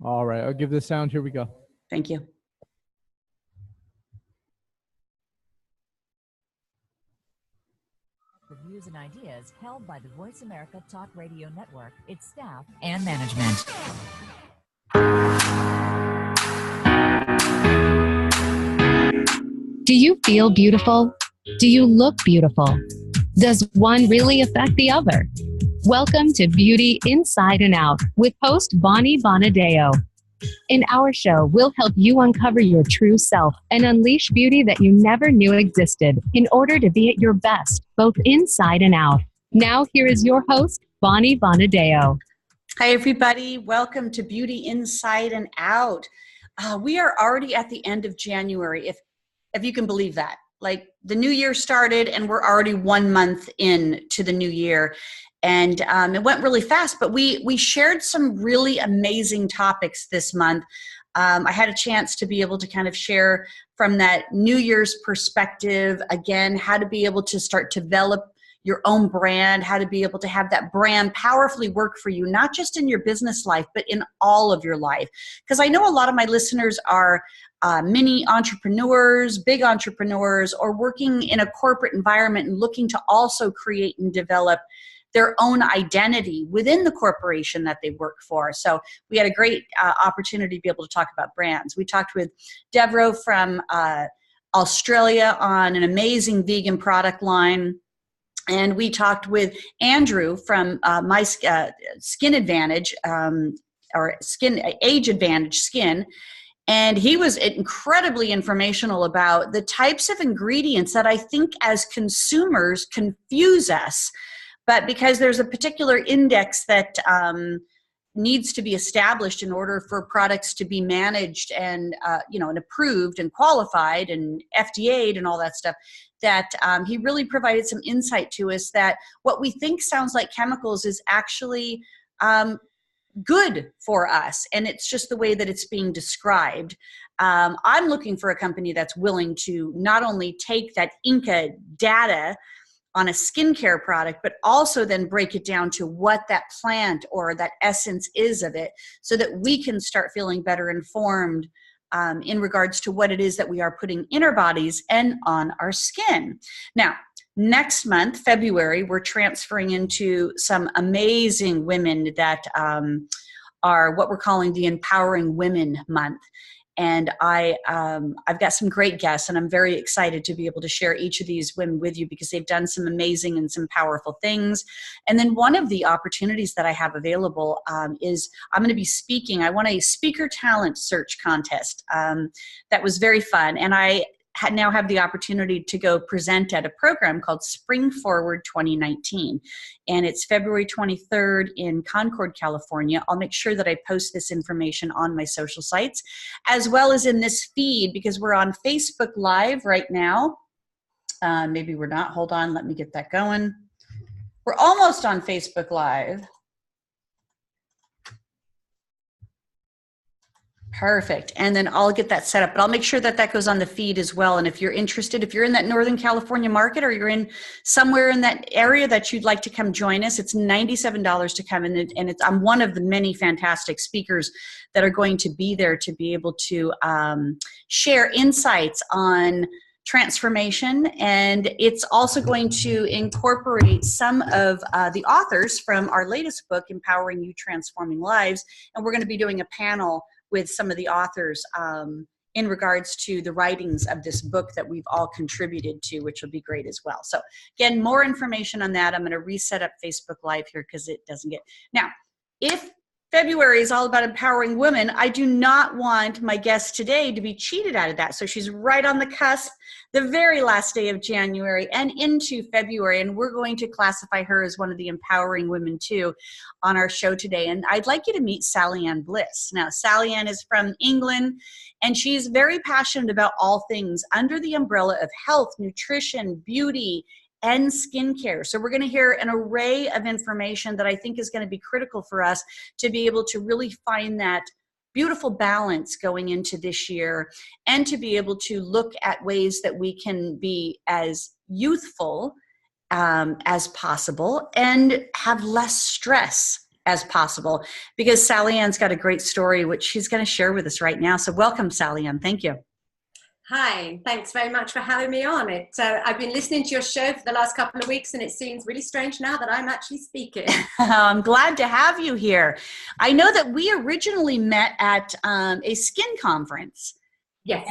All right, I'll give the sound. Here we go. Thank you. The views and ideas held by the Voice America Talk Radio Network, its staff, and management. Do you feel beautiful? Do you look beautiful? Does one really affect the other? Welcome to Beauty Inside and Out with host Bonnie Bonadeo. In our show, we'll help you uncover your true self and unleash beauty that you never knew existed in order to be at your best, both inside and out. Now, here is your host, Bonnie Bonadeo. Hi, everybody. Welcome to Beauty Inside and Out. We are already at the end of January, if you can believe that. Like, the new year started and we're already 1 month in to the new year. And it went really fast, but we shared some really amazing topics this month. I had a chance to be able to kind of share from that New Year's perspective, again, how to be able to start to develop your own brand, how to be able to have that brand powerfully work for you, not just in your business life, but in all of your life. Because I know a lot of my listeners are mini entrepreneurs, big entrepreneurs, or working in a corporate environment and looking to also create and develop their own identity within the corporation that they work for. So we had a great opportunity to be able to talk about brands. We talked with Devro from Australia on an amazing vegan product line. And we talked with Andrew from My Skin Advantage, or Age Advantage Skin. And he was incredibly informational about the types of ingredients that I think as consumers confuse us. But because there's a particular index that needs to be established in order for products to be managed and and approved and qualified and FDA'd and all that stuff, that he really provided some insight to us that what we think sounds like chemicals is actually good for us, and it's just the way that it's being described. I'm looking for a company that's willing to not only take that Inca data on a skincare product, but also then break it down to what that plant or that essence is of it, so that we can start feeling better informed in regards to what it is that we are putting in our bodies and on our skin. Now, next month, February, we're transferring into some amazing women that are what we're calling the Empowering Women Month. And I've got some great guests, and I'm very excited to be able to share each of these women with you because they've done some amazing and some powerful things. And then one of the opportunities that I have available is I'm going to be speaking. I won a speaker talent search contest that was very fun. And I now have the opportunity to go present at a program called Spring Forward 2019. And it's February 23rd in Concord, California. I'll make sure that I post this information on my social sites, as well as in this feed, because we're on Facebook Live right now. Maybe we're not. Hold on. Let me get that going. We're almost on Facebook Live. Perfect. And then I'll get that set up, but I'll make sure that that goes on the feed as well. And if you're interested, if you're in that Northern California market, or you're in somewhere in that area that you'd like to come join us, it's $97 to come in. And I'm one of the many fantastic speakers that are going to be there to be able to share insights on transformation. And it's also going to incorporate some of the authors from our latest book, Empowering You, Transforming Lives. And we're going to be doing a panel with some of the authors in regards to the writings of this book that we've all contributed to, which will be great as well. So again, more information on that. I'm going to reset up Facebook Live here because it doesn't get... Now, if February is all about empowering women, I do not want my guest today to be cheated out of that. So she's right on the cusp, the very last day of January and into February, and we're going to classify her as one of the empowering women too on our show today. And I'd like you to meet Sallyanne Bliss. Now, Sallyanne is from England, and she's very passionate about all things under the umbrella of health, nutrition, beauty, and skincare. So we're going to hear an array of information that I think is going to be critical for us to be able to really find that beautiful balance going into this year, and to be able to look at ways that we can be as youthful as possible and have less stress as possible. Because Sallyanne's got a great story, which she's going to share with us right now. So welcome, Sallyanne. Thank you. Hi, thanks very much for having me on. I've been listening to your show for the last couple of weeks, and it seems really strange now that I'm actually speaking. I'm glad to have you here. I know that we originally met at a skin conference. Yes.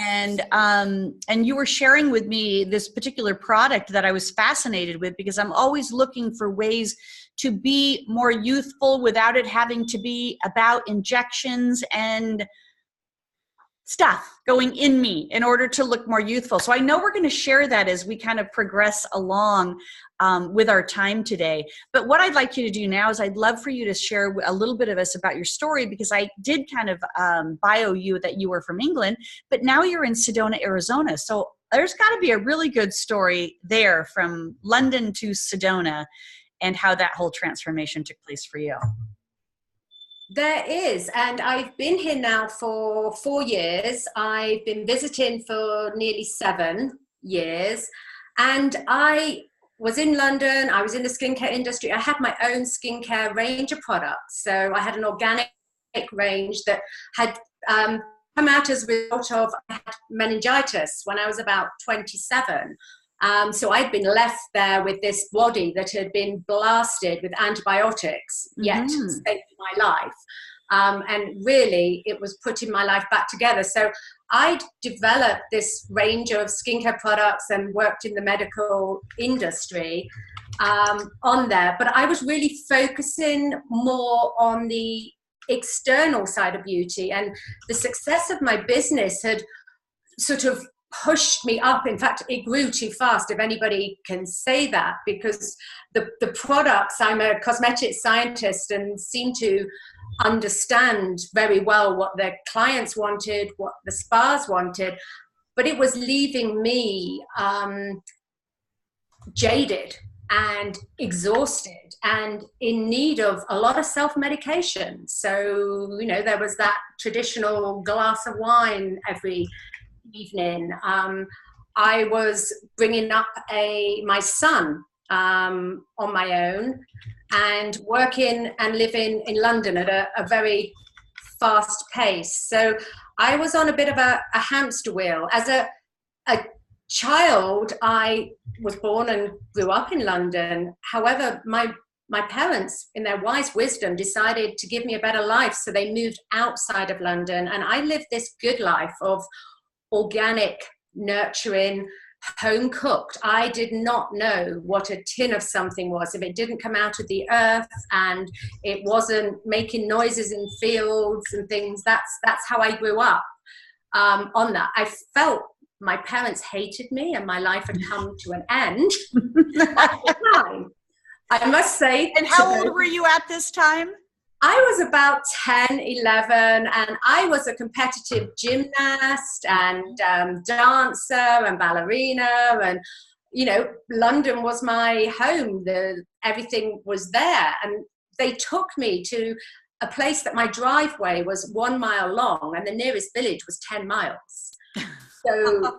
And you were sharing with me this particular product that I was fascinated with, because I'm always looking for ways to be more youthful without it having to be about injections and stuff going in me in order to look more youthful. So I know we're going to share that as we kind of progress along with our time today. But what I'd like you to do now is I'd love for you to share a little bit of us about your story, because I did kind of bio you that you were from England, but now you're in Sedona, Arizona. So there's got to be a really good story there from London to Sedona and how that whole transformation took place for you. There is, and I've been here now for 4 years. I've been visiting for nearly 7 years, and I was in London. I was in the skincare industry. I had my own skincare range of products. So I had an organic range that had come out as a result of I had meningitis when I was about 27. So I'd been left there with this body that had been blasted with antibiotics, yet saved my life. And really, it was putting my life back together. So I'd developed this range of skincare products and worked in the medical industry on there. But I was really focusing more on the external side of beauty. And the success of my business had sort of pushed me up. In fact, it grew too fast, if anybody can say that, because the products, I'm a cosmetic scientist and seem to understand very well what their clients wanted, what the spas wanted, but it was leaving me jaded and exhausted and in need of a lot of self-medication. So, you know, there was that traditional glass of wine every evening. I was bringing up my son on my own and working and living in London at a very fast pace. So I was on a bit of a hamster wheel. As a child, I was born and grew up in London. However, my parents, in their wise wisdom, decided to give me a better life. So they moved outside of London, and I lived this good life of organic, nurturing, home cooked. I did not know what a tin of something was if it didn't come out of the earth and it wasn't making noises in fields and things. That's how I grew up on that. I felt my parents hated me and my life had come to an end at the time, I must say. And how old were you at this time? I was about 10, 11, and I was a competitive gymnast and dancer and ballerina, and, you know, London was my home. Everything was there, and they took me to a place that my driveway was 1 mile long and the nearest village was 10 miles. So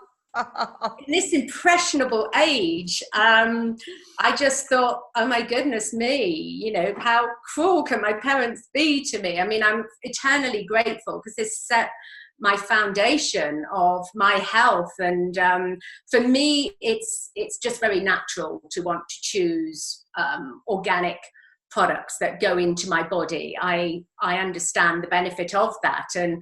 in this impressionable age, I just thought, oh my goodness me, you know, how cruel can my parents be to me? I mean, I'm eternally grateful because this set my foundation of my health. And for me, it's just very natural to want to choose organic products that go into my body. I understand the benefit of that. And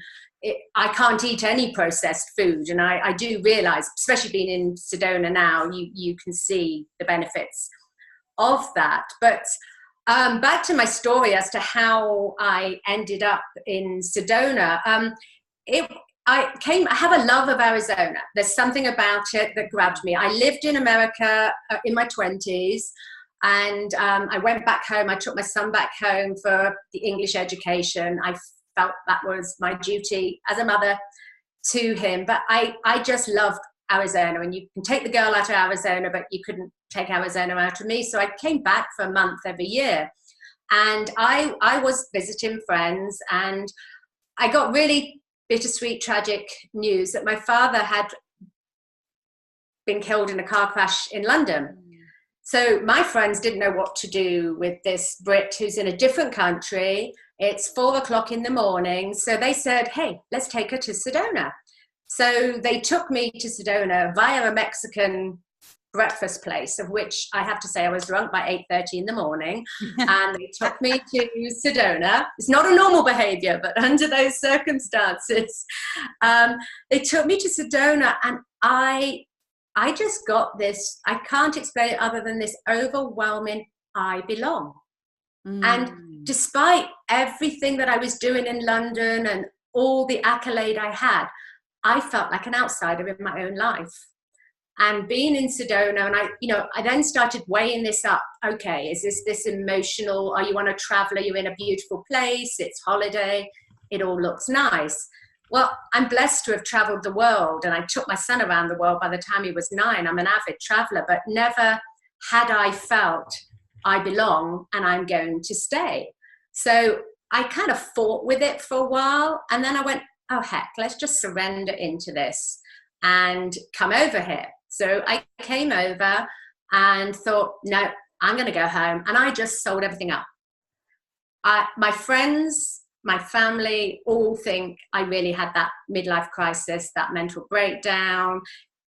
I can't eat any processed food, and I do realize, especially being in Sedona now, you can see the benefits of that. But back to my story as to how I ended up in Sedona. I have a love of Arizona. There's something about it that grabbed me. I lived in America in my 20s, and I went back home. I took my son back home for the English education. I felt that was my duty as a mother to him. But I just loved Arizona, and you can take the girl out of Arizona, but you couldn't take Arizona out of me. So I came back for a month every year, and I was visiting friends, and I got really bittersweet, tragic news that my father had been killed in a car crash in London. So my friends didn't know what to do with this Brit who's in a different country. It's 4 o'clock in the morning. So they said, hey, let's take her to Sedona. So they took me to Sedona via a Mexican breakfast place, of which I have to say I was drunk by 8:30 in the morning. And they took me to Sedona. It's not a normal behavior, but under those circumstances, they took me to Sedona, and I just got this, I can't explain it other than this overwhelming, I belong. And despite everything that I was doing in London and all the accolade I had, I felt like an outsider in my own life. And being in Sedona, and I then started weighing this up. Okay, is this emotional? Are you on a traveler? You're in a beautiful place. It's holiday. It all looks nice. Well, I'm blessed to have traveled the world, and I took my son around the world by the time he was 9. I'm an avid traveler, but never had I felt I belong and I'm going to stay. So I kind of fought with it for a while, and then I went, oh heck, let's just surrender into this and come over here. So I came over and thought, no, I'm going to go home. And I just sold everything up. My friends, my family all think I really had that midlife crisis, that mental breakdown.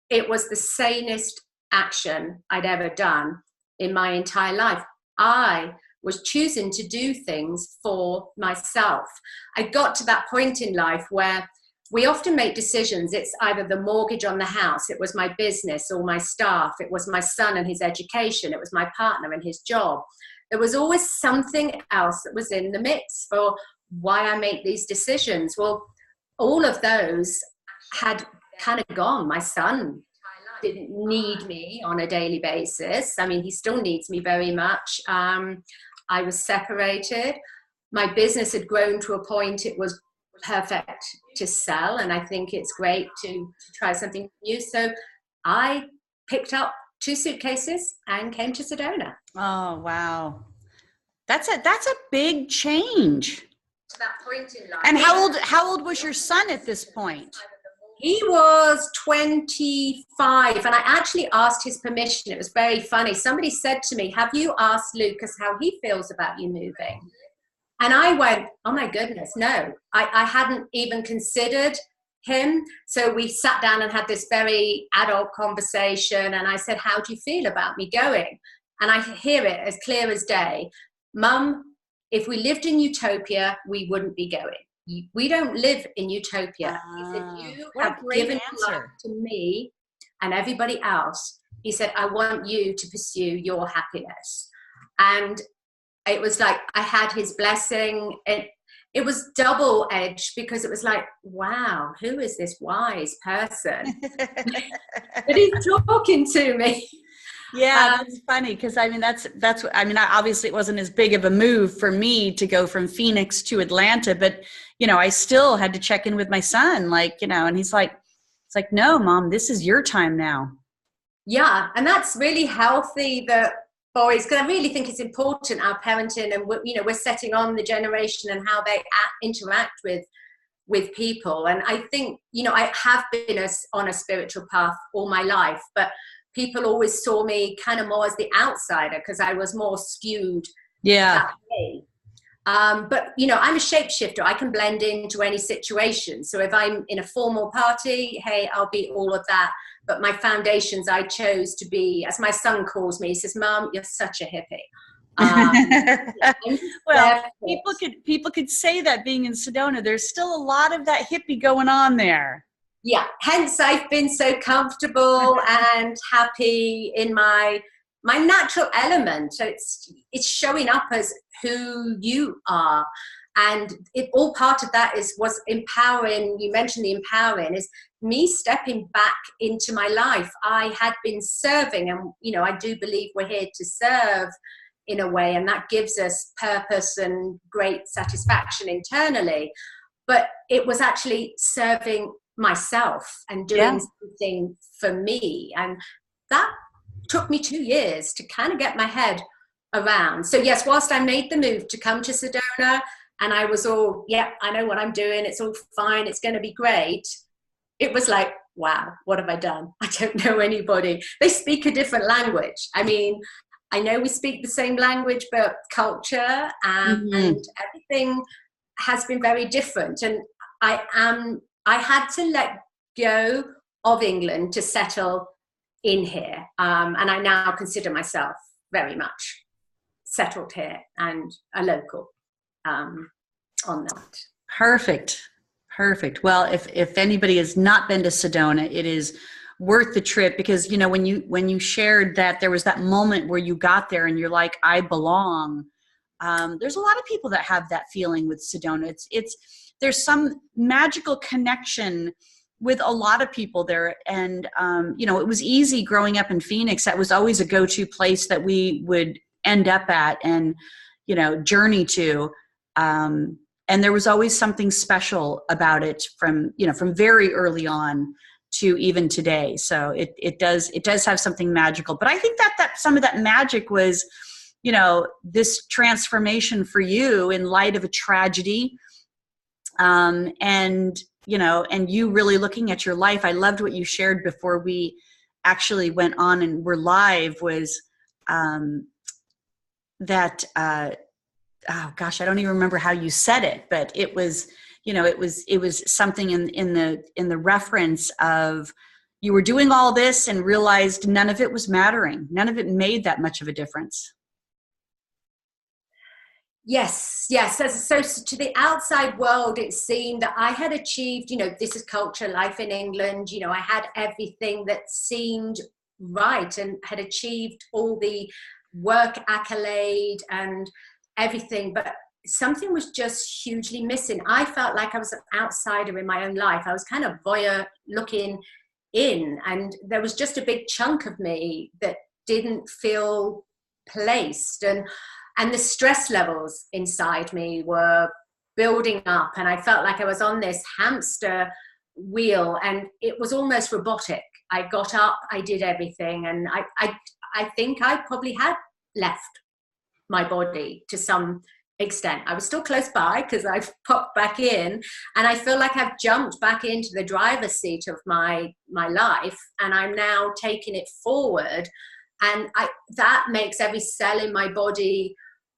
It was the sanest action I'd ever done in my entire life. I was choosing to do things for myself. I got to that point in life where we often make decisions. It's either the mortgage on the house, it was my business or my staff, it was my son and his education, it was my partner and his job. There was always something else that was in the mix for why I make these decisions. Well, all of those had kind of gone. My son didn't need me on a daily basis. I mean, he still needs me very much. I was separated. My business had grown to a point it was perfect to sell, and I think it's great to try something new. So I picked up 2 suitcases and came to Sedona. Oh, wow. That's a big change. To that point in life. And how old was your son at this point? He was 25, and I actually asked his permission. It was very funny. Somebody said to me, have you asked Lucas how he feels about you moving? And I went, oh my goodness, no. I hadn't even considered him. So we sat down and had this very adult conversation, and I said, how do you feel about me going? And I hear it as clear as day. Mum, if we lived in utopia, we wouldn't be going. We don't live in utopia. He said, you have given life to me and everybody else. He said, I want you to pursue your happiness. And it was like I had his blessing. It was double-edged because it was like, wow, who is this wise person that is talking to me? Yeah, that's funny because I mean that's what I mean. Obviously, it wasn't as big of a move for me to go from Phoenix to Atlanta, but I still had to check in with my son, and he's like, it's like, no, Mom, this is your time now. Yeah, and that's really healthy that boys, because I really think it's important, our parenting, and we're setting on the generation and how they interact with people. And I think I have been on a spiritual path all my life, but people always saw me kind of more as the outsider because I was more skewed that way. But I'm a shapeshifter. I can blend into any situation. So if I'm in a formal party, hey, I'll be all of that. But my foundations, I chose to be, as my son calls me, he says, Mom, you're such a hippie. Well, people could say that being in Sedona, there's still a lot of that hippie going on there. Yeah, hence I've been so comfortable and happy in my natural element. So it's showing up as who you are. And all part of that was empowering. You mentioned the empowering is me stepping back into my life. I had been serving, and I do believe we're here to serve in a way, and that gives us purpose and great satisfaction internally. But it was actually serving myself and doing something for me, and that took me 2 years to kind of get my head around. So yes, whilst I made the move to come to Sedona, and I was all, yeah, I know what I'm doing. It's all fine. It's going to be great. It was like, wow, what have I done? I don't know anybody. They speak a different language. I mean, I know we speak the same language, but culture and everything has been very different. And I had to let go of England to settle in here. And I now consider myself very much settled here and a local on that. Perfect. Well, if anybody has not been to Sedona, it is worth the trip, because you know, when you shared that there was that moment where you got there and you're like, I belong. There's a lot of people that have that feeling with Sedona. There's some magical connection with a lot of people there. And you know, it was easy growing up in Phoenix. That was always a go-to place that we would end up at and, you know, journey to. And there was always something special about it from very early on to even today. So it does have something magical. But I think that some of that magic was, you know, this transformation for you in light of a tragedy. And, you know, and you really looking at your life. I loved what you shared before we actually went on and were live was that oh gosh, I don't even remember how you said it, but it was, you know, it was something in the reference of you were doing all this and realized none of it was mattering. None of it made that much of a difference. Yes. So to the outside world, it seemed that I had achieved, you know, this is culture, life in England. You know, I had everything that seemed right and had achieved all the work accolade and everything, but something was just hugely missing. I felt like I was an outsider in my own life. I was kind of voyeur looking in, and there was just a big chunk of me that didn't feel placed, and the stress levels inside me were building up, and I felt like I was on this hamster wheel, and it was almost robotic. I got up, I did everything, and I think I probably had left my body to some extent. I was still close by because I've popped back in, and I feel like I've jumped back into the driver's seat of my life, and I'm now taking it forward, and that makes every cell in my body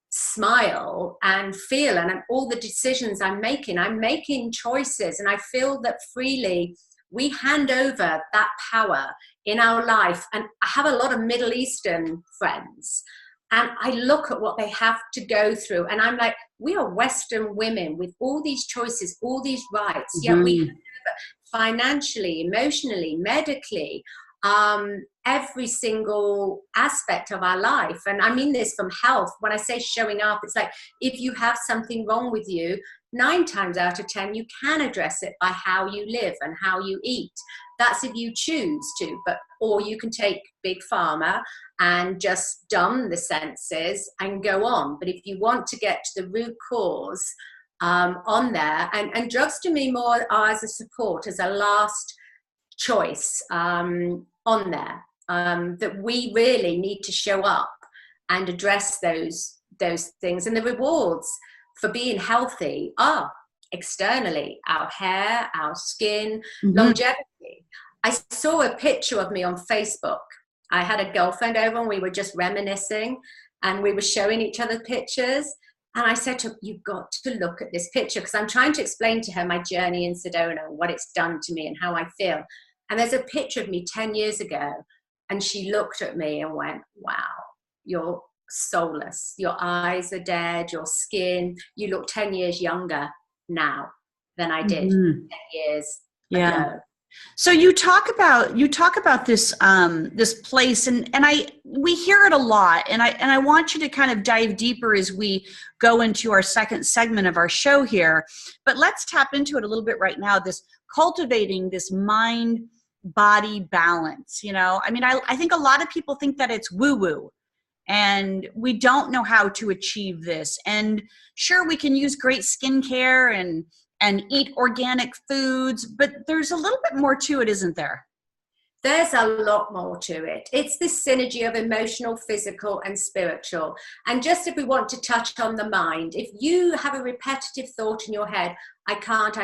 smile and feel, and all the decisions I'm making choices, and I feel that freely we hand over that power in our life. And I have a lot of Middle Eastern friends, and I look at what they have to go through, and I'm like, we are Western women with all these choices, all these rights, yet we have financially, emotionally, medically, every single aspect of our life. And I mean this from health. When I say showing up, it's like, if you have something wrong with you, 9 times out of 10, you can address it by how you live and how you eat. That's if you choose to, or you can take big pharma and just dumb the senses and go on. But if you want to get to the root cause on there, and drugs to me more are as a support, as a last choice on there, that we really need to show up and address those things. And the rewards for being healthy are externally, our hair, our skin, longevity. I saw a picture of me on Facebook. I had a girlfriend over and we were just reminiscing, and we were showing each other pictures. And I said to her, you've got to look at this picture, because I'm trying to explain to her my journey in Sedona, what it's done to me and how I feel. And there's a picture of me 10 years ago, and she looked at me and went, wow, you're soulless. Your eyes are dead, your skin, you look 10 years younger now than I did 10 years ago. So you talk about this this place, and we hear it a lot, and I want you to kind of dive deeper as we go into our second segment of our show here. But let's tap into it a little bit right now. This cultivating this mind-body balance. You know, I mean, I think a lot of people think that it's woo-woo, and we don't know how to achieve this. And sure, we can use great skincare and eat organic foods, but there's a little bit more to it, isn't there? There's a lot more to it. It's this synergy of emotional, physical, and spiritual. And just if we want to touch on the mind, if you have a repetitive thought in your head, I can't,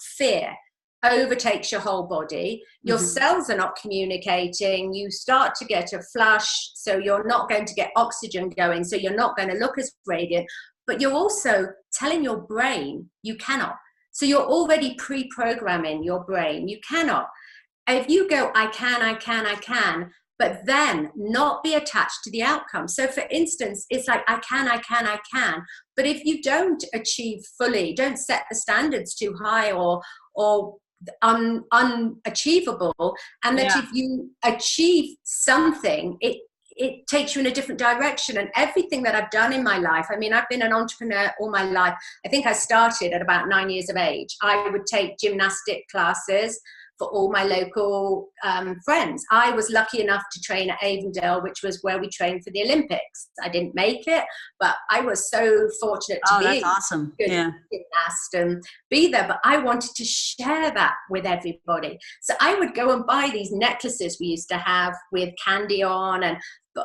fear overtakes your whole body. Your cells are not communicating. You start to get a flush, so you're not going to get oxygen going, so you're not going to look as radiant. But you're also telling your brain you cannot. So you're already pre-programming your brain. You cannot. If you go, I can, but then not be attached to the outcome. So for instance, it's like, I can. But if you don't achieve fully, don't set the standards too high or unachievable, and that if you achieve something, it takes you in a different direction. And everything that I've done in my life, I mean, I've been an entrepreneur all my life. I think I started at about 9 years of age. I would take gymnastic classes for all my local friends. I was lucky enough to train at Avondale, which was where we trained for the Olympics. I didn't make it, but I was so fortunate to be awesome. Good gymnast and be there. But I wanted to share that with everybody. So I would go and buy these necklaces we used to have with candy on, and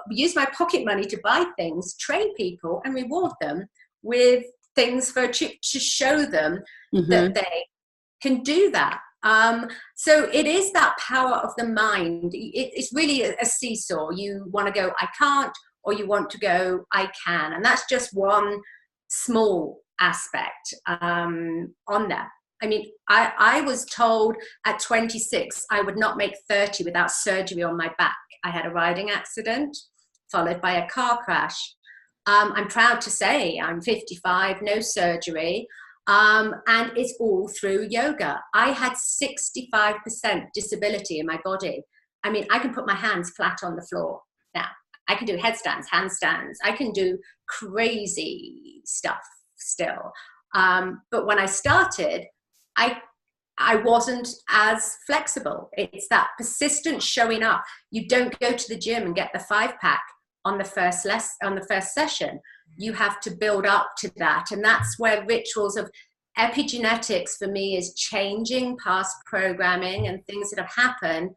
use my pocket money to buy things, train people, and reward them with things to show them that they can do that. So it is that power of the mind. It's really a seesaw. You want to go, I can't, or you want to go, I can. And that's just one small aspect on that. I mean, I was told at 26, I would not make 30 without surgery on my back. I had a riding accident followed by a car crash. I'm proud to say I'm 55, no surgery. And it's all through yoga. I had 65% disability in my body. I mean, I can put my hands flat on the floor now. I can do headstands, handstands. I can do crazy stuff still. But when I started, I wasn't as flexible. It's that persistent showing up. You don't go to the gym and get the 5-pack on the first session. You have to build up to that. And that's where rituals of epigenetics for me is changing past programming and things that have happened.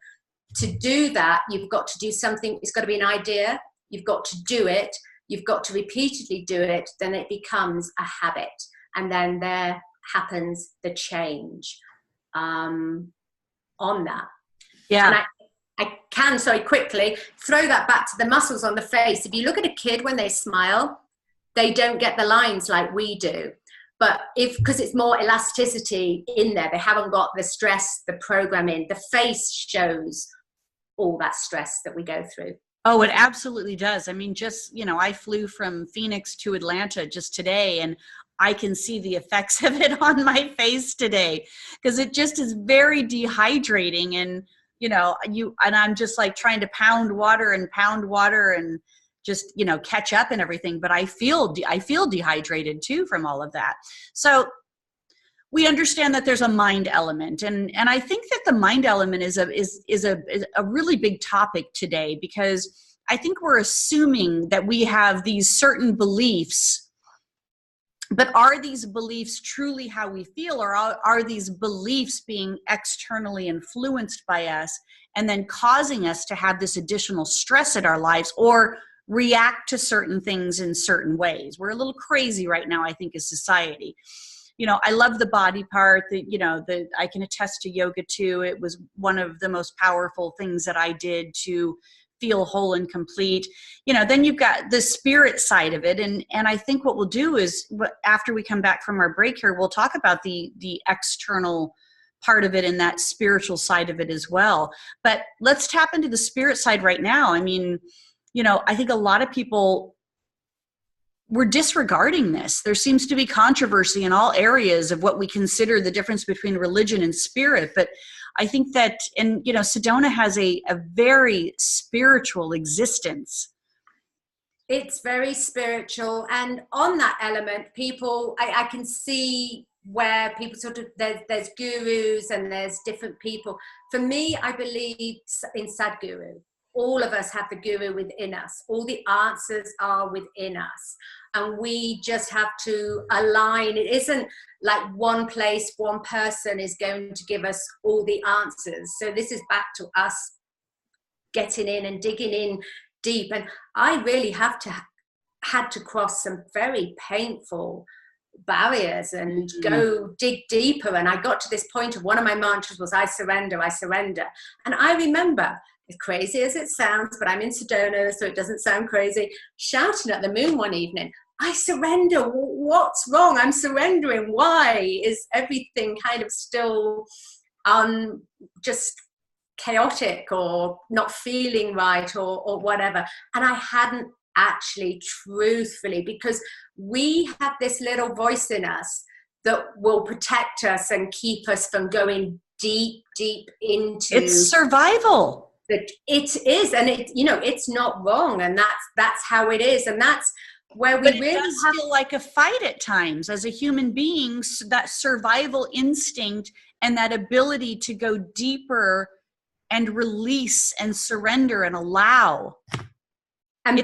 To do that, you've got to do something. It's got to be an idea. You've got to do it. You've got to repeatedly do it. Then it becomes a habit. And then there happens the change on that. Yeah. And I can, sorry, quickly throw that back to the muscles on the face. If you look at a kid when they smile, they don't get the lines like we do. But because it's more elasticity in there, they haven't got the stress, the programming. The face shows all that stress that we go through. Oh, it absolutely does. I mean, just, I flew from Phoenix to Atlanta just today, and I can see the effects of it on my face today, because it just is very dehydrating. And, and I'm just like trying to pound water and just, catch up and everything. But I feel dehydrated too from all of that. So we understand that there's a mind element. And I think that the mind element is a really big topic today, because I think we're assuming that we have these certain beliefs. But are these beliefs truly how we feel, or are these beliefs being externally influenced by us and then causing us to have this additional stress in our lives or react to certain things in certain ways? We're a little crazy right now, I think, as society. I love the body part that, I can attest to yoga too. It was one of the most powerful things that I did to feel whole and complete. Then you've got the spirit side of it. And I think what we'll do is, after we come back from our break here, we'll talk about the external part of it and that spiritual side of it as well. But let's tap into the spirit side right now. I mean, I think a lot of people were disregarding this. There seems to be controversy in all areas of what we consider the difference between religion and spirit. But I think that, and Sedona has a very spiritual existence. It's very spiritual. And on that element, people, I can see where people sort of, there's gurus and there's different people. For me, I believe in Sadhguru. all of us have the guru within us. All the answers are within us. And we just have to align. It isn't like one place, one person is going to give us all the answers. So this is back to us getting in and digging in deep. And I really had to cross some very painful barriers and go dig deeper. And I got to this point of one of my mantras was, I surrender, I surrender. And I remember, as crazy as it sounds, but I'm in Sedona, so it doesn't sound crazy, shouting at the moon one evening, I surrender. What's wrong? I'm surrendering. Why is everything kind of still just chaotic or not feeling right or whatever? And I hadn't actually truthfully, because we have this little voice in us that will protect us and keep us from going deep into it's survival. It is, and it's not wrong, and that's how it is, and that's where we really does feel like a fight at times as a human being. That survival instinct and that ability to go deeper and release and surrender and allow and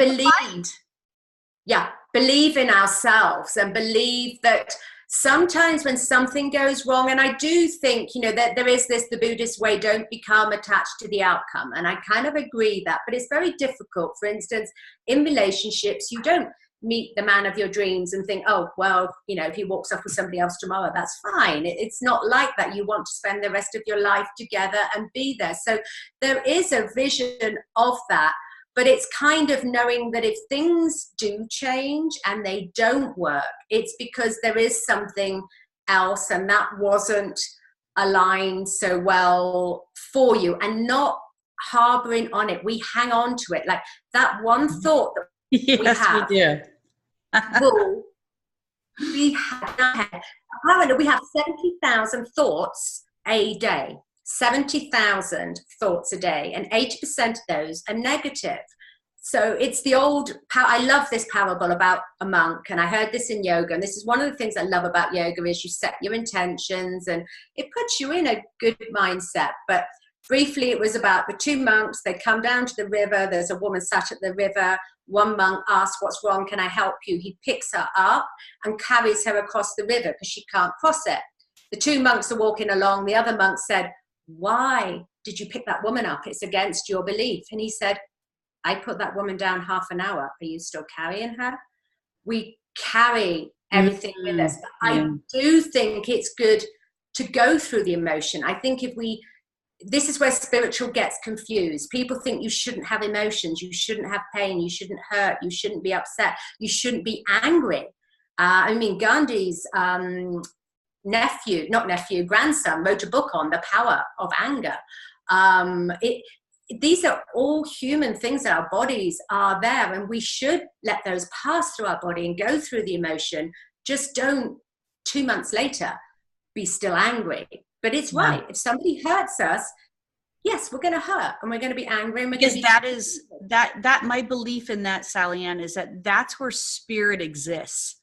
believe in ourselves, and believe that sometimes when something goes wrong, and I do think, that there is the Buddhist way, don't become attached to the outcome. And I kind of agree that, but it's very difficult. For instance, in relationships, you don't meet the man of your dreams and think, oh, well, if he walks off with somebody else tomorrow, that's fine. It's not like that. You want to spend the rest of your life together and be there. So there is a vision of that. But it's kind of knowing that if things do change and they don't work, it's because there is something else and that wasn't aligned so well for you, and not harboring on it. We hang on to it. Like that one thought that we do. Apparently we have 70,000 thoughts a day. 70,000 thoughts a day, and 80% of those are negative. So it's the old, I love this parable about a monk, and I heard this in yoga, and this is one of the things I love about yoga is you set your intentions and it puts you in a good mindset. But briefly, it was about the two monks. They come down to the river. There's a woman sat at the river. One monk asks, what's wrong? Can I help you? He picks her up and carries her across the river because she can't cross it. The two monks are walking along. The other monk said, why did you pick that woman up? It's against your belief. And he said, I put that woman down half an hour. Are you still carrying her? We carry everything with us. But I do think it's good to go through the emotion. I think this is where spiritual gets confused. People think you shouldn't have emotions. You shouldn't have pain. You shouldn't hurt. You shouldn't be upset. You shouldn't be angry. Gandhi's grandson wrote a book on the power of anger. These are all human things that our bodies are there, and we should let those pass through our body and go through the emotion. Just don't 2 months later be still angry. But it's right. If somebody hurts us, yes, we're going to hurt, and we're going to be angry. And because that my belief in that, Sallyanne, is that's where spirit exists.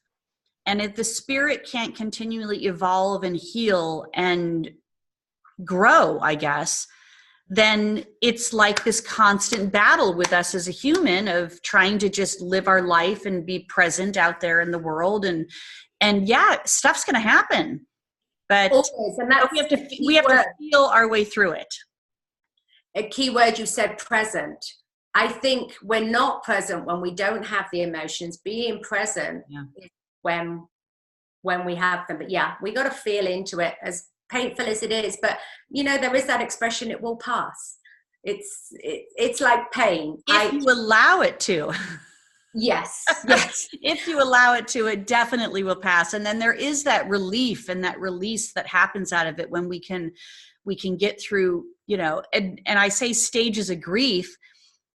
And if the spirit can't continually evolve and heal and grow, I guess, then it's like this constant battle with us as a human of trying to just live our life and be present out there in the world. And yeah, stuff's going to happen, but we have to feel our way through it. A key word you said, present. I think we're not present when we don't have the emotions. Being present is when we have them. But yeah, we got to feel into it, as painful as it is. But there is that expression, it will pass. It's like pain. If you allow it to. Yes. If you allow it to, it definitely will pass. And then there is that relief and that release that happens out of it when we can get through, and I say stages of grief,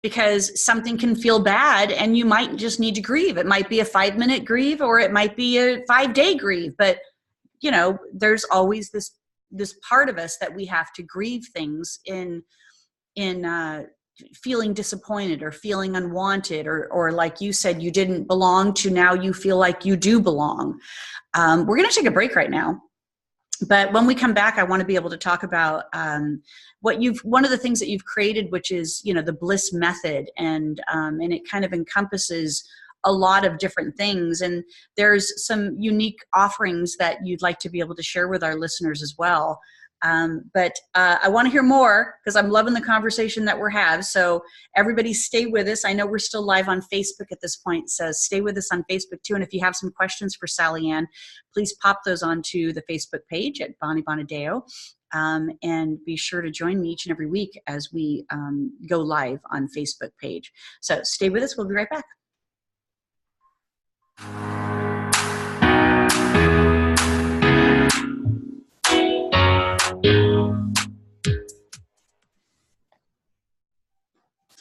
because something can feel bad and you might just need to grieve. It might be a 5-minute grieve, or it might be a 5-day grieve, but there's always this part of us that we have to grieve things in feeling disappointed or feeling unwanted, or like you said, you didn't belong to, now you feel like you do belong. We're going to take a break right now. But when we come back, I want to be able to talk about one of the things that you've created, which is, the Bliss method, and it kind of encompasses a lot of different things. And there's some unique offerings that you'd like to be able to share with our listeners as well. But I want to hear more, because I'm loving the conversation that we're having. So everybody stay with us. I know we're still live on Facebook at this point, so stay with us on Facebook too. And if you have some questions for Sallyanne, please pop those onto the Facebook page at Bonnie Bonadeo. And be sure to join me each and every week as we go live on Facebook page. So stay with us. We'll be right back.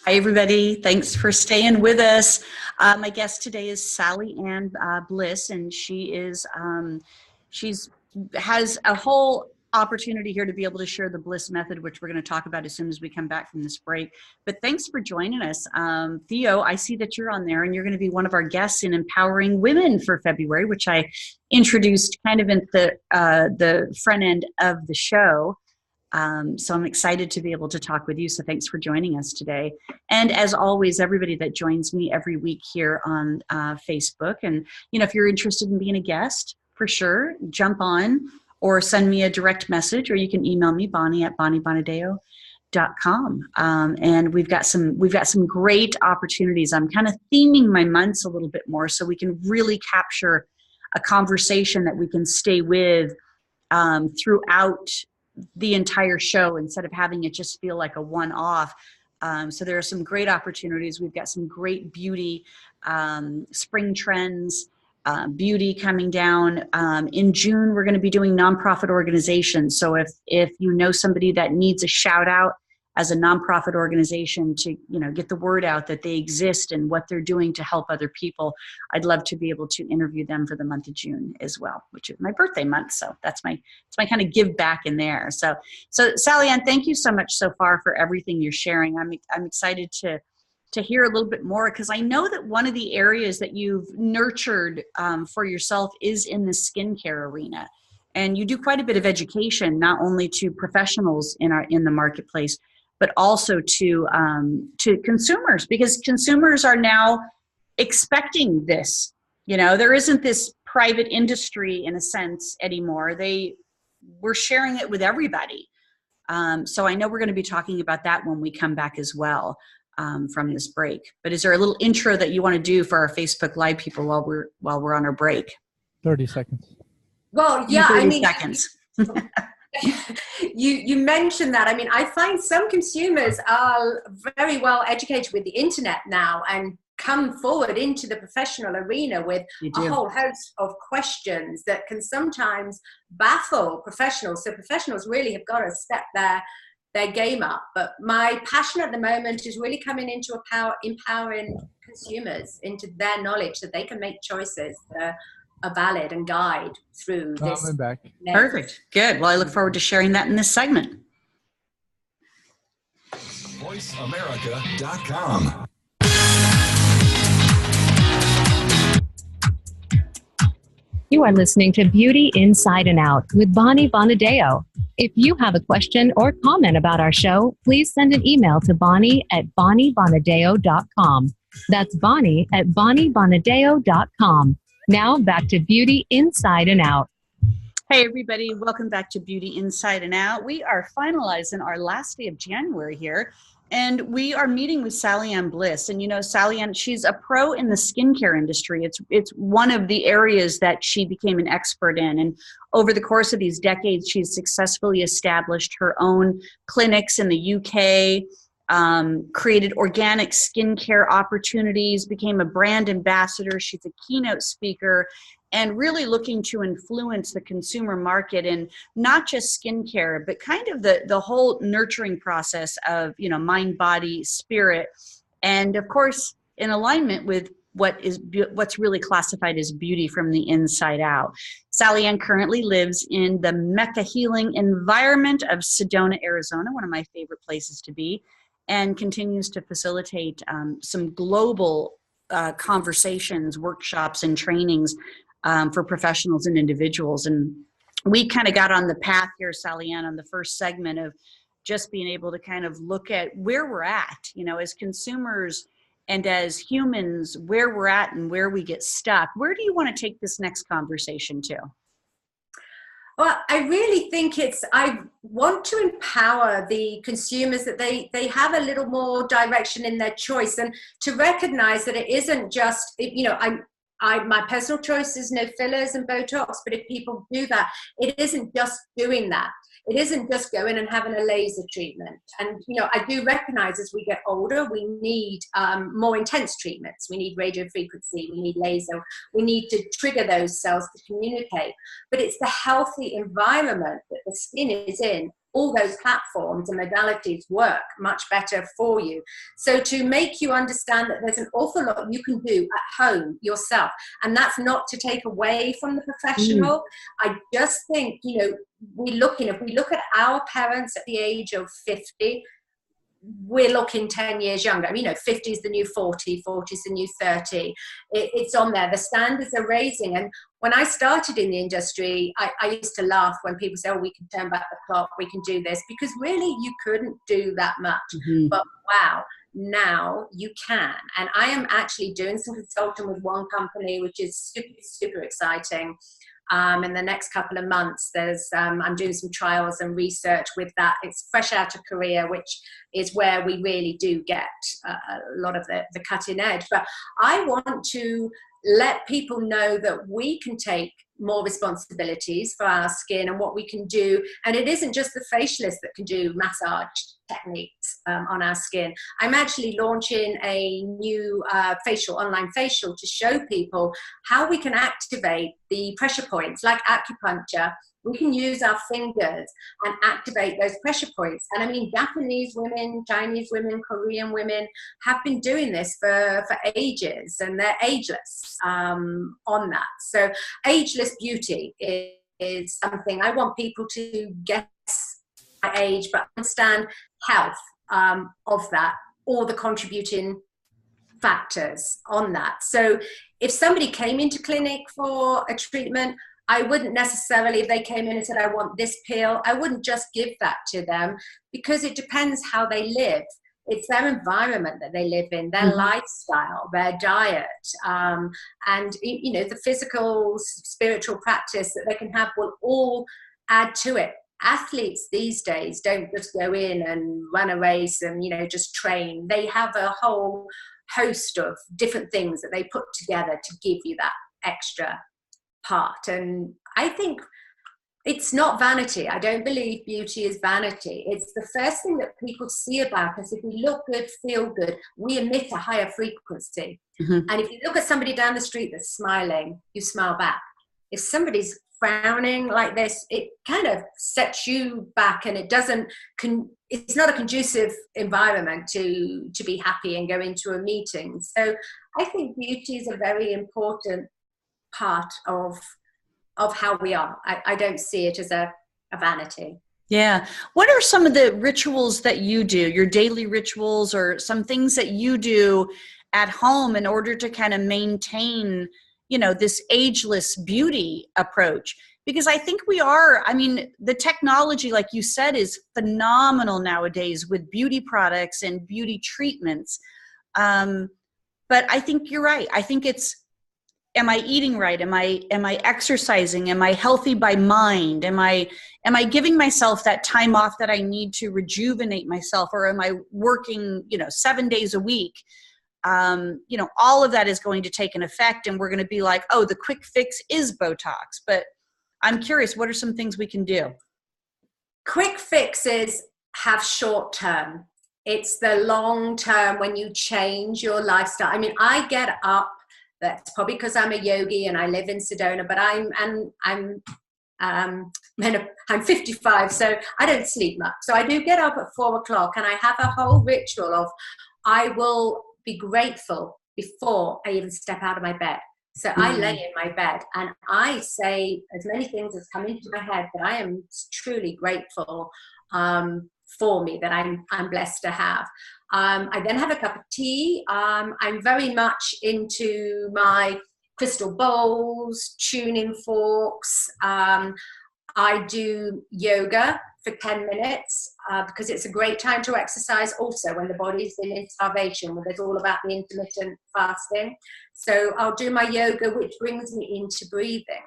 Hi, everybody. Thanks for staying with us. My guest today is Sallyanne Bliss, and she has a whole opportunity here to be able to share the Bliss method, which we're going to talk about as soon as we come back from this break. But thanks for joining us. Theo, I see that you're on there, and you're going to be one of our guests in Empowering Women for February, which I introduced kind of at the front end of the show. So I'm excited to be able to talk with you. So thanks for joining us today. And as always, everybody that joins me every week here on Facebook. And, if you're interested in being a guest, for sure, jump on or send me a direct message, or you can email me, bonnie@bonniebonadeo.com. And we've got some great opportunities. I'm kind of theming my months a little bit more so we can really capture a conversation that we can stay with throughout the entire show, instead of having it just feel like a one-off. So there are some great opportunities. We've got some great beauty, spring trends, beauty coming down. In June, we're going to be doing nonprofit organizations. So if you know somebody that needs a shout out as a nonprofit organization to, get the word out that they exist and what they're doing to help other people, I'd love to be able to interview them for the month of June as well, which is my birthday month. So it's my kind of give back in there. So Sallyanne, thank you so much so far for everything you're sharing. I'm excited to hear a little bit more, because I know that one of the areas that you've nurtured for yourself is in the skincare arena. And you do quite a bit of education, not only to professionals in the marketplace, but also to consumers, because consumers are now expecting this. There isn't this private industry in a sense anymore. We're sharing it with everybody. So I know we're going to be talking about that when we come back as well from this break. But is there a little intro that you want to do for our Facebook Live people while we're on our break? 30 seconds. Well, yeah, 30 seconds. You mentioned that. I find some consumers are very well educated with the internet now and come forward into the professional arena with a whole host of questions that can sometimes baffle professionals. So professionals really have got to step their game up. But my passion at the moment is really coming into empowering consumers into their knowledge so they can make choices that are valid and guide through this. I'm back. Perfect. Good. Well, I look forward to sharing that in this segment. VoiceAmerica.com. You are listening to Beauty Inside and Out with Bonnie Bonadeo. If you have a question or comment about our show, please send an email to bonnie@bonniebonadeo.com. That's bonnie@bonniebonadeo.com. Now back to Beauty Inside and Out. Hey, everybody. Welcome back to Beauty Inside and Out. We are finalizing our last day of January here, and we are meeting with Sallyanne Bliss. And Sallyanne, she's a pro in the skincare industry. It's one of the areas that she became an expert in. And over the course of these decades, she's successfully established her own clinics in the UK, created organic skincare opportunities, became a brand ambassador. She's a keynote speaker, and really looking to influence the consumer market in not just skincare, but kind of the whole nurturing process of, mind, body, spirit, and of course, in alignment with what's really classified as beauty from the inside out. Sallyanne currently lives in the Mecca healing environment of Sedona, Arizona, one of my favorite places to be, and continues to facilitate some global conversations, workshops, and trainings for professionals and individuals. And we kind of got on the path here, Sallyanne, on the first segment of just being able to kind of look at where we're at, you know, as consumers and as humans, where we're at and where we get stuck. Where do you want to take this next conversation to? Well, I really think I want to empower the consumers that they have a little more direction in their choice, and to recognize that it isn't just, you know, my personal choice is no fillers and Botox, but if people do that, it isn't just doing that. It isn't just going and having a laser treatment. And, you know, I do recognize as we get older, we need more intense treatments. We need radio frequency, we need laser, we need to trigger those cells to communicate. But it's the healthy environment that the skin is in. All those platforms and modalities work much better for you. So to make you understand that there's an awful lot you can do at home yourself, and that's not to take away from the professional. I just think, you know, if we look at our parents at the age of 50, we're looking 10 years younger. I mean, you know, 50 is the new 40, 40 is the new 30. It's on there. The standards are raising. And when I started in the industry, I used to laugh when people say, oh, we can turn back the clock, we can do this, because really you couldn't do that much. But wow, now you can. And I am actually doing some consulting with one company, which is super, super exciting. In the next couple of months, I'm doing some trials and research with that. It's fresh out of Korea, which is where we really do get a lot of the cutting edge. But I want to let people know that we can take more responsibilities for our skin and what we can do. And it isn't just the facialist that can do massage techniques on our skin. I'm actually launching a new online facial to show people how we can activate the pressure points, like acupuncture. We can use our fingers and activate those pressure points. And I mean, Japanese women, Chinese women, Korean women have been doing this for ages, and they're ageless on that. So ageless beauty is something I want people to guess my age, but understand health of that, all the contributing factors on that. So if somebody came into clinic for a treatment, I wouldn't necessarily, if they came in and said, I want this pill, I wouldn't just give that to them, because it depends how they live. It's their environment that they live in, their lifestyle, their diet, and, you know, the physical, spiritual practice that they can have will all add to it. Athletes these days don't just go in and run a race and, you know, just train. They have a whole host of different things that they put together to give you that extra part. And I think it's not vanity. I don't believe beauty is vanity. It's the first thing that people see about us. If we look good, feel good, we emit a higher frequency. And if you look at somebody down the street that's smiling, you smile back. If somebody's frowning like this, it kind of sets you back, and it's not a conducive environment to be happy and go into a meeting. So I think beauty is a very important part of how we are. I don't see it as a vanity. Yeah. What are some of the rituals that you do, your daily rituals, or some things that you do at home in order to kind of maintain, you know, this ageless beauty approach? Because I think the technology, like you said, is phenomenal nowadays with beauty products and beauty treatments. But I think you're right. I think it's, am I eating right? Am I exercising? Am I healthy by mind? Am I giving myself that time off that I need to rejuvenate myself? Or am I working, 7 days a week? All of that is going to take an effect, and we're going to be like, oh, the quick fix is Botox. But I'm curious, what are some things we can do? Quick fixes have short term. It's the long term when you change your lifestyle. I mean, I get up. That's probably because I'm a yogi and I live in Sedona, but I'm 55, so I don't sleep much. So I do get up at 4 o'clock, and I have a whole ritual of I will be grateful before I even step out of my bed. So I lay in my bed and I say as many things as come into my head that I am truly grateful for me, that I'm blessed to have. I then have a cup of tea. I'm very much into my crystal bowls, tuning forks. I do yoga for 10 minutes because it's a great time to exercise also when the body's in starvation, when it's all about the intermittent fasting. So I'll do my yoga, which brings me into breathing.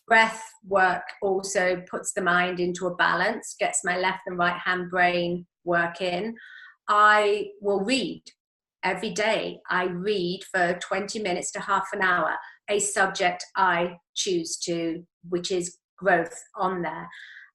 Breath work also puts the mind into a balance, gets my left and right hand brain working. I will read every day. I read for 20 minutes to half an hour, a subject I choose to, which is growth on there.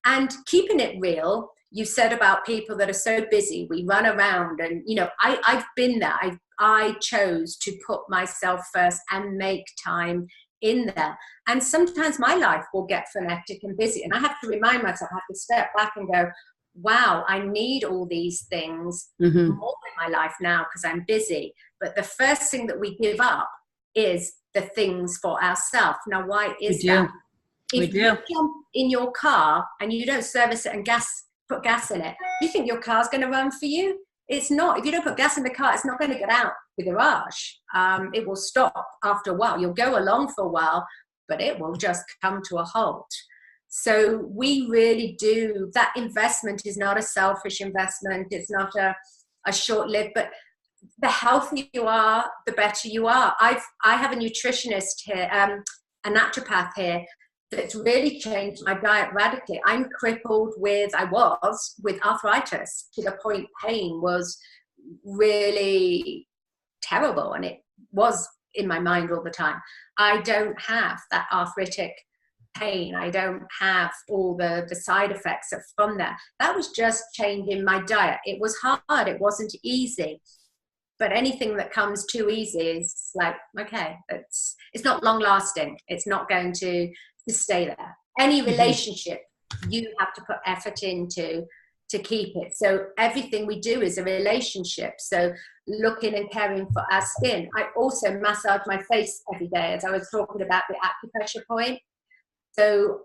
And keeping it real, you said about people that are so busy, we run around and, you know, I've been there. I chose to put myself first and make time in there. And sometimes my life will get frenetic and busy. And I have to remind myself, I have to step back and go, wow, I need all these things more in my life now because I'm busy. But the first thing that we give up is the things for ourselves. Now, why is that? If you jump in your car and you don't service it and put gas in it, you think your car's going to run for you? It's not. If you don't put gas in the car, it's not going to get out the garage. It will stop after a while. You'll go along for a while, but it will just come to a halt. So we really do, that investment is not a selfish investment. It's not a short-lived, but the healthier you are, the better you are. I have a nutritionist here, a naturopath here, that's really changed my diet radically. I'm crippled I was with arthritis to the point pain was really terrible, and it was in my mind all the time. I don't have that arthritic pain. I don't have all the side effects from that. That was just changing my diet. It was hard. It wasn't easy. But anything that comes too easy is like, okay, it's not long lasting. It's not going to stay there. Any relationship, you have to put effort into to keep it. So everything we do is a relationship. So looking and caring for our skin. I also massage my face every day, as I was talking about the acupressure point. So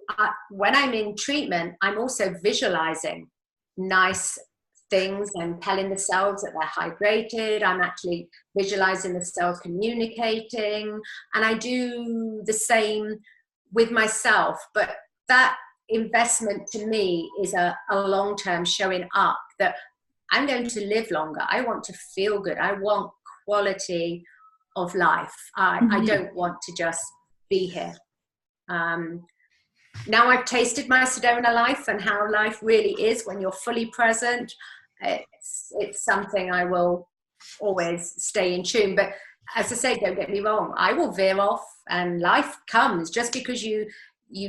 when I'm in treatment, I'm also visualizing nice things and telling the cells that they're hydrated. I'm actually visualizing the cells communicating. And I do the same with myself. But that investment to me is a long-term showing up that I'm going to live longer. I want to feel good. I want quality of life. I don't want to just be here. Now I've tasted my Sedona life and how life really is when you're fully present. It's something I will always stay in tune. But as I say, don't get me wrong, I will veer off, and life comes just because you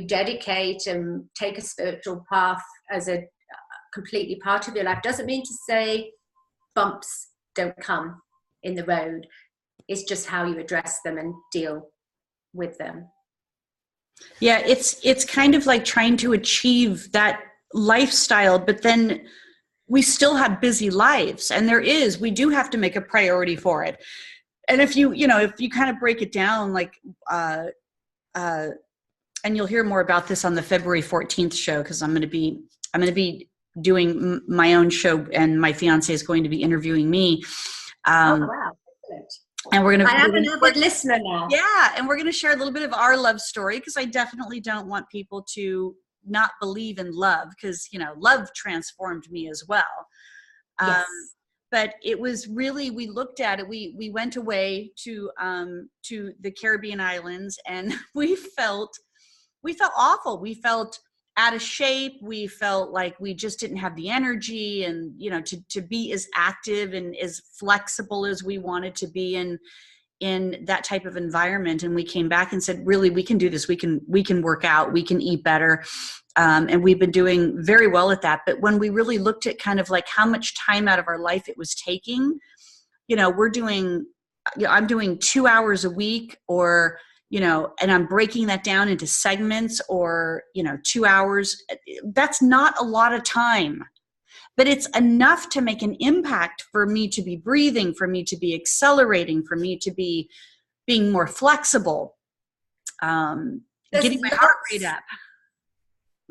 dedicate and take a spiritual path as a completely part of your life. Doesn't mean to say bumps don't come in the road. It's just how you address them and deal with them. Yeah, it's kind of like trying to achieve that lifestyle, but then we still have busy lives, and we do have to make a priority for it. And if you kind of break it down, like, and you'll hear more about this on the February 14th show, because I'm going to be doing my own show, and my fiance is going to be interviewing me. Oh, wow. Excellent. And we're going to. I have an avid listener now. Yeah, and we're going to share a little bit of our love story, because I definitely don't want people to not believe in love, because love transformed me as well. Yes. But it was really, we looked at it. We went away to the Caribbean islands, and we felt awful. We felt out of shape. We felt like we just didn't have the energy, and to be as active and as flexible as we wanted to be in that type of environment. And we came back and said, really, we can do this. We can work out. We can eat better. And we've been doing very well at that. But when we really looked at kind of like how much time out of our life it was taking, I'm doing 2 hours a week, or, and I'm breaking that down into segments, or, 2 hours. That's not a lot of time, but it's enough to make an impact for me to be breathing, for me to be accelerating, for me to be being more flexible, getting my heart rate up.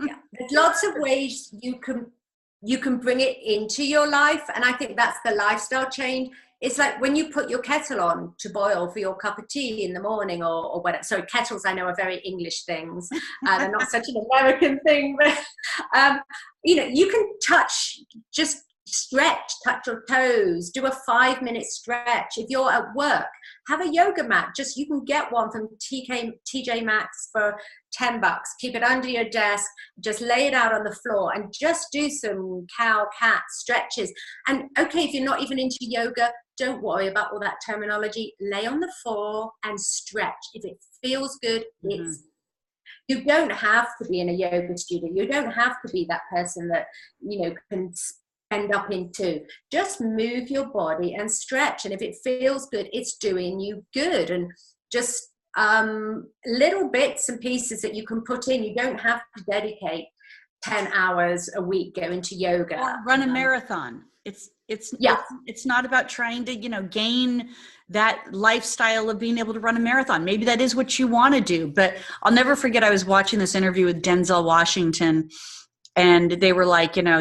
Yeah, there's lots of ways you can bring it into your life, and I think that's the lifestyle change. it's like when you put your kettle on to boil for your cup of tea in the morning or whatever. Sorry, kettles I know are very English things. They're not such an American thing, but you know, you can just stretch, touch your toes, do a 5-minute stretch. If you're at work, have a yoga mat. You can get one from TJ Maxx for $10. Keep it under your desk, just lay it out on the floor and just do some cow-cat stretches. And okay, if you're not even into yoga, don't worry about all that terminology. Lay on the floor and stretch. If it feels good, you don't have to be in a yoga studio. You don't have to be that person that, you know, can end up into. Just move your body and stretch. And if it feels good, it's doing you good. And just little bits and pieces that you can put in. You don't have to dedicate 10 hours a week going to yoga. Or run a marathon. It's not about trying to, you know, gain that lifestyle of being able to run a marathon. Maybe that is what you want to do. But I'll never forget, I was watching this interview with Denzel Washington, and they were like, you know,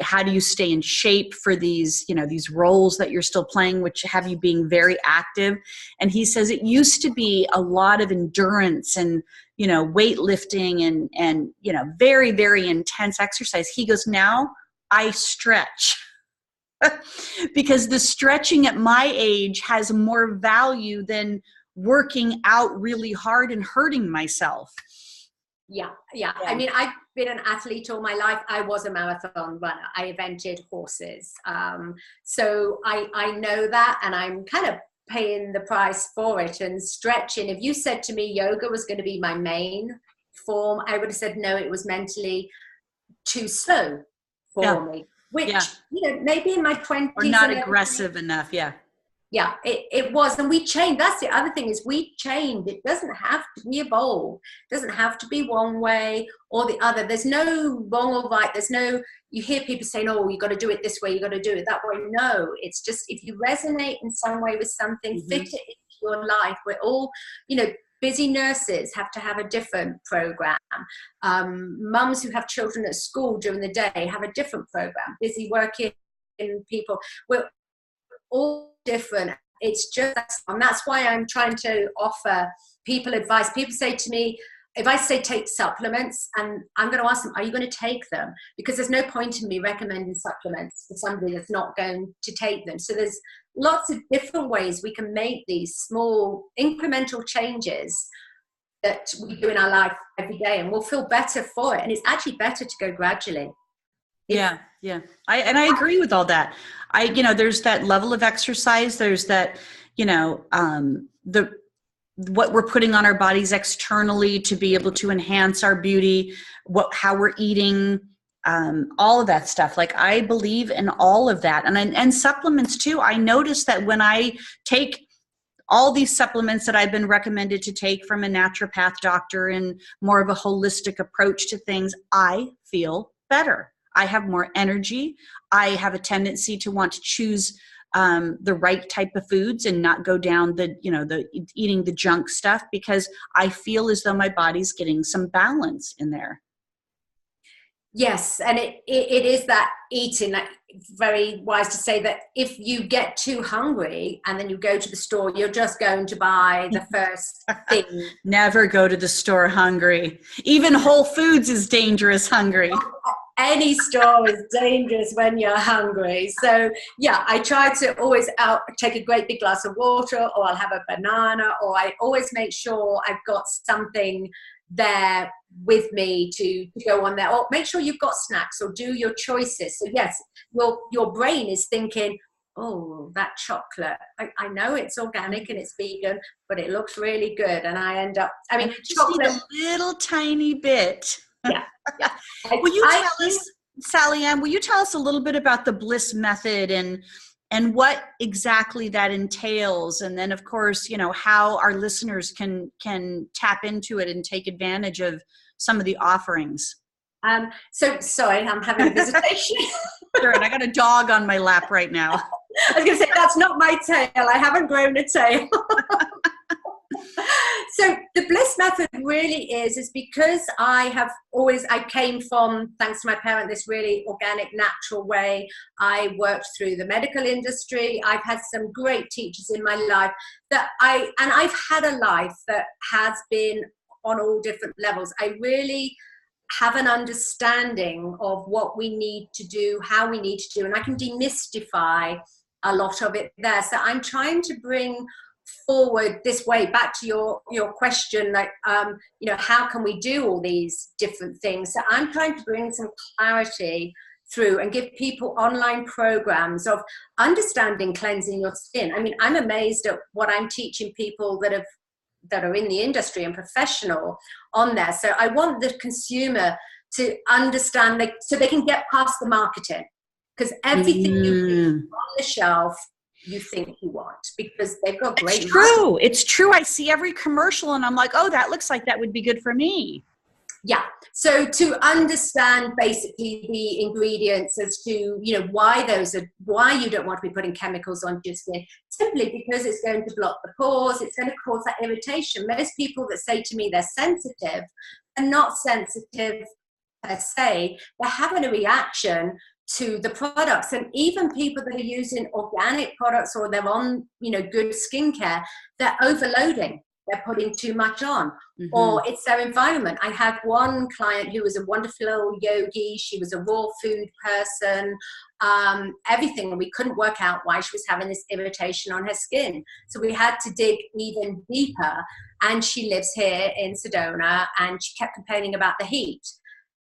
how do you stay in shape for these, you know, these roles that you're still playing, which have you being very active? And he says it used to be a lot of endurance and, you know, weightlifting and, you know, very, very intense exercise. He goes, now I stretch. Because the stretching at my age has more value than working out really hard and hurting myself. Yeah. I mean, I've been an athlete all my life. I was a marathon runner. I evented horses. So I know that, and I'm kind of paying the price for it and stretching. If you said to me yoga was going to be my main form, I would have said no, it was mentally too slow for me. Which, you know, maybe in my 20s. Or not aggressive enough, Yeah, it was. And we changed. That's the other thing, is we changed. It doesn't have to be a bowl. It doesn't have to be one way or the other. There's no wrong or right. There's no, you hear people saying, oh, you got to do it this way, you got to do it that way. No, it's just, if you resonate in some way with something, fit it into your life. We're all, you know, busy nurses have to have a different program. Mums who have children at school during the day have a different program. Busy working people, we're all different. It's just, and that's why I'm trying to offer people advice. People say to me, if I say take supplements, and I'm going to ask them, are you going to take them? Because there's no point in me recommending supplements for somebody that's not going to take them. So there's lots of different ways we can make these small incremental changes that we do in our life every day, and we'll feel better for it. And it's actually better to go gradually. Yeah. I agree with all that. You know, there's that level of exercise. There's that, you know, what we're putting on our bodies externally to be able to enhance our beauty, how we're eating, all of that stuff. Like, I believe in all of that. And supplements too. I notice that when I take all these supplements that I've been recommended to take from a naturopath doctor and more of a holistic approach to things, I feel better. I have more energy. I have a tendency to want to choose the right type of foods and not go down the eating the junk stuff, because I feel as though my body's getting some balance in there. Yes, and it is that eating. Like, very wise to say that if you get too hungry and then you go to the store, you're just going to buy the first thing. Never go to the store hungry. Even Whole Foods is dangerous hungry. Any store is dangerous when you're hungry. So yeah, I try to always take a great big glass of water, or I'll have a banana, or I always make sure I've got something there with me to go on there. Or make sure you've got snacks, or do your choices. So yes, your brain is thinking, oh, that chocolate, I know it's organic and it's vegan, but it looks really good. And I end up, I mean, chocolate, a little tiny bit. Yeah. Will you tell us, Sallyanne, will you tell us a little bit about the Bliss method and what exactly that entails? And then, of course, you know, how our listeners can tap into it and take advantage of some of the offerings. So sorry, I'm having a visitation. Sure, and I got a dog on my lap right now. I was going to say, that's not my tail. I haven't grown a tail. So the Bliss method really is because I came from, thanks to my parent, this really organic, natural way. I worked through the medical industry. I've had some great teachers in my life and I've had a life that has been on all different levels. I really have an understanding of what we need to do, how we need to do, and I can demystify a lot of it there. So I'm trying to bring forward this way, back to your question, like, how can we do all these different things? So I'm trying to bring some clarity through and give people online programs of understanding cleansing your skin. I mean, I'm amazed at what I'm teaching people that are in the industry and professional on there. So I want the consumer to understand, so they can get past the marketing, because everything you put on the shelf you think you want, because they've got great. It's true. I see every commercial and I'm like, oh, that looks like that would be good for me. Yeah. So to understand basically the ingredients as to, why you don't want to be putting chemicals on your skin, simply because it's going to block the pores, it's going to cause that irritation. Most people that say to me they're sensitive are not sensitive per se. They're having a reaction to the products. And even people that are using organic products or they're on, good skincare, they're overloading. They're putting too much on, or it's their environment. I had one client who was a wonderful little yogi. She was a raw food person, everything. And we couldn't work out why she was having this irritation on her skin. So we had to dig even deeper. And she lives here in Sedona, and she kept complaining about the heat.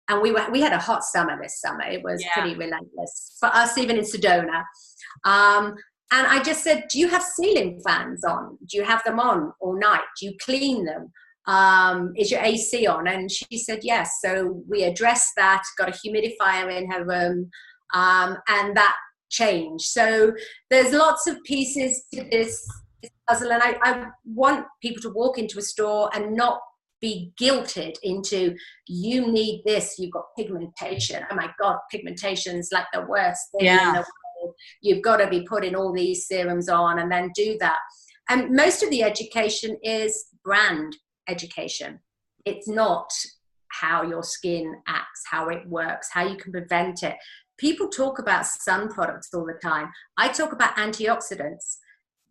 And we had a hot summer this summer. It was pretty relentless for us, even in Sedona. And I just said, do you have ceiling fans on? Do you have them on all night? Do you clean them? Is your AC on? And she said, yes. So we addressed that, got a humidifier in her room, and that changed. So there's lots of pieces to this puzzle. And I want people to walk into a store and not be guilted into, you need this, you've got pigmentation. Oh my God, pigmentation's like the worst thing in the world. You've got to be putting all these serums on and then do that. And most of the education is brand education. It's not how your skin acts, how it works, how you can prevent it. People talk about sun products all the time. I talk about antioxidants.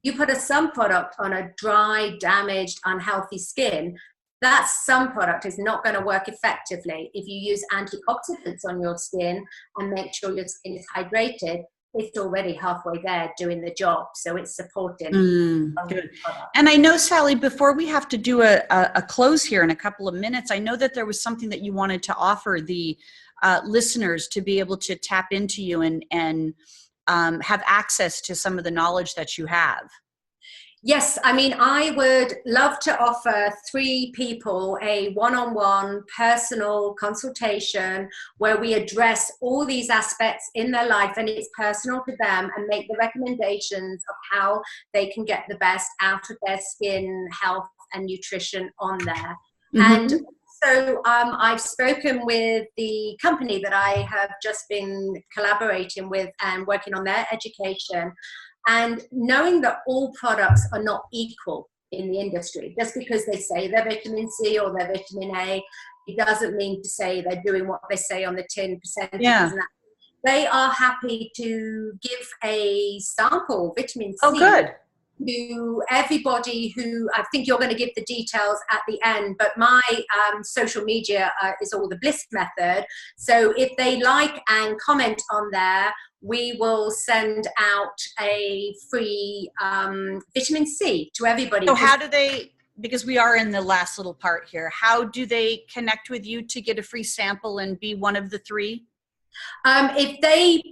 You put a sun product on a dry, damaged, unhealthy skin, that sun product is not going to work effectively. If you use antioxidants on your skin and make sure your skin is hydrated, it's already halfway there doing the job. So it's supporting. Good. And I know, Sally, before we have to do a close here in a couple of minutes, I know that there was something that you wanted to offer the listeners to be able to tap into you and have access to some of the knowledge that you have. Yes, I mean, I would love to offer 3 people a one-on-one personal consultation where we address all these aspects in their life, and it's personal to them, and make the recommendations of how they can get the best out of their skin health and nutrition on there. And so I've spoken with the company that I have just been collaborating with and working on their education. And knowing that all products are not equal in the industry, just because they say they're vitamin C or they're vitamin A, it doesn't mean to say they're doing what they say on the tin percentages. Yeah. They are happy to give a sample vitamin C to everybody who, I think you're going to give the details at the end, but my social media is all the Bliss method. So if they like and comment on there, we will send out a free vitamin C to everybody. So how do they, because we are in the last little part here, how do they connect with you to get a free sample and be one of the 3? If they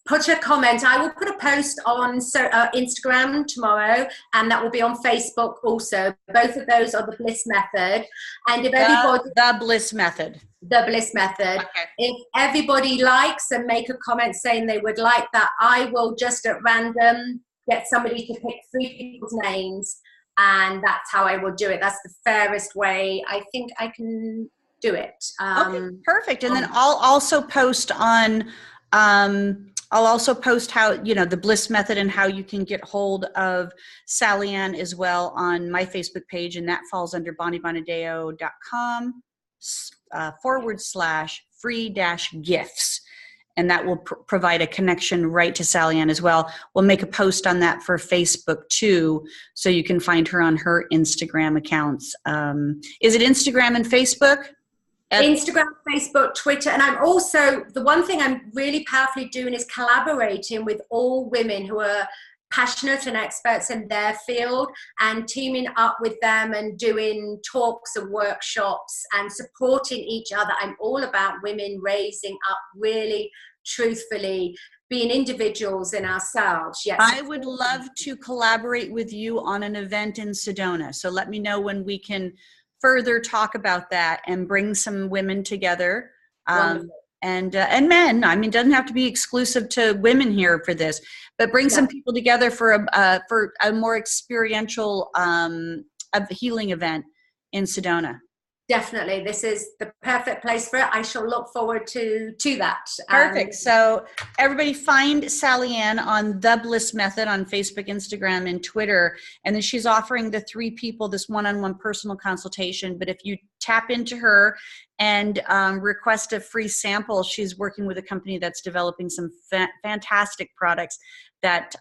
put a comment, I will put a post on Instagram tomorrow, and that will be on Facebook also. Both of those are the Bliss method. And if everybody... The Bliss method. The Bliss method. Okay. If everybody likes and make a comment saying they would like that, I will just at random get somebody to pick 3 people's names, and that's how I will do it. That's the fairest way I think I can do it. Okay, perfect. And then I'll also post on I'll also post how, the Bliss method and how you can get hold of Sallyanne as well on my Facebook page. And that falls under bonniebonadeo.com/free-gifts. And that will provide a connection right to Sallyanne as well. We'll make a post on that for Facebook too, so you can find her on her Instagram accounts. Is it Instagram and Facebook? Instagram, Facebook, Twitter, and I'm also, the one thing I'm really powerfully doing is collaborating with all women who are passionate and experts in their field, and teaming up with them and doing talks and workshops and supporting each other. I'm all about women raising up, really truthfully being individuals in ourselves. Yes, I would love to collaborate with you on an event in Sedona. So let me know when we can further talk about that and bring some women together. And men. I mean, it doesn't have to be exclusive to women here for this, but bring some people together for a more experiential healing event in Sedona. Definitely, this is the perfect place for it. I shall look forward to that. Perfect. So everybody find Sallyanne on The Bliss Method on Facebook, Instagram, and Twitter. And then she's offering the 3 people this one-on-one personal consultation. But if you tap into her and request a free sample, she's working with a company that's developing some fantastic products that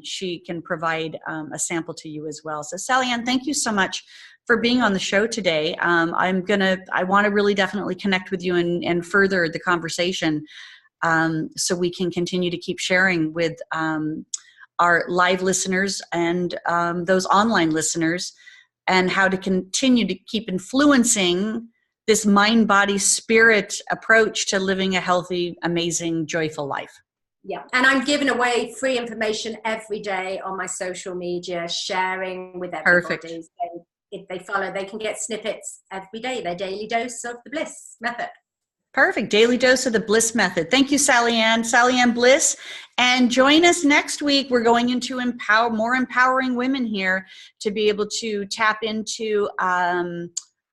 she can provide a sample to you as well. So Sallyanne, thank you so much for being on the show today. I want to really definitely connect with you and further the conversation so we can continue to keep sharing with our live listeners and those online listeners, and how to continue to keep influencing this mind, body, spirit approach to living a healthy, amazing, joyful life. Yeah, and I'm giving away free information every day on my social media, sharing with everybody. Perfect. So if they follow, they can get snippets every day, their daily dose of the Bliss method. Perfect. Daily dose of the Bliss method. Thank you, Sallyanne Bliss. And join us next week. We're going into more empowering women here to be able to tap into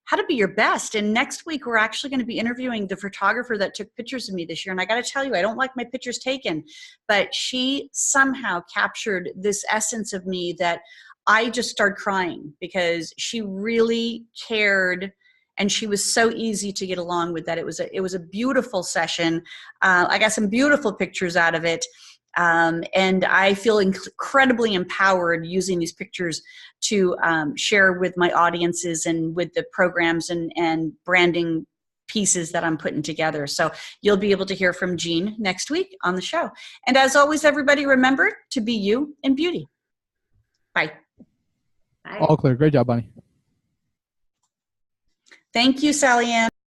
how to be your best. And next week, we're actually going to be interviewing the photographer that took pictures of me this year. And I got to tell you, I don't like my pictures taken, but she somehow captured this essence of me that I just started crying, because she really cared, and she was so easy to get along with. That it was a beautiful session. I got some beautiful pictures out of it, and I feel incredibly empowered using these pictures to share with my audiences and with the programs and branding pieces that I'm putting together. So you'll be able to hear from Jean next week on the show. And as always, everybody, remember to be you in beauty. Bye. All clear. Great job, Bonnie. Thank you, Sallyanne.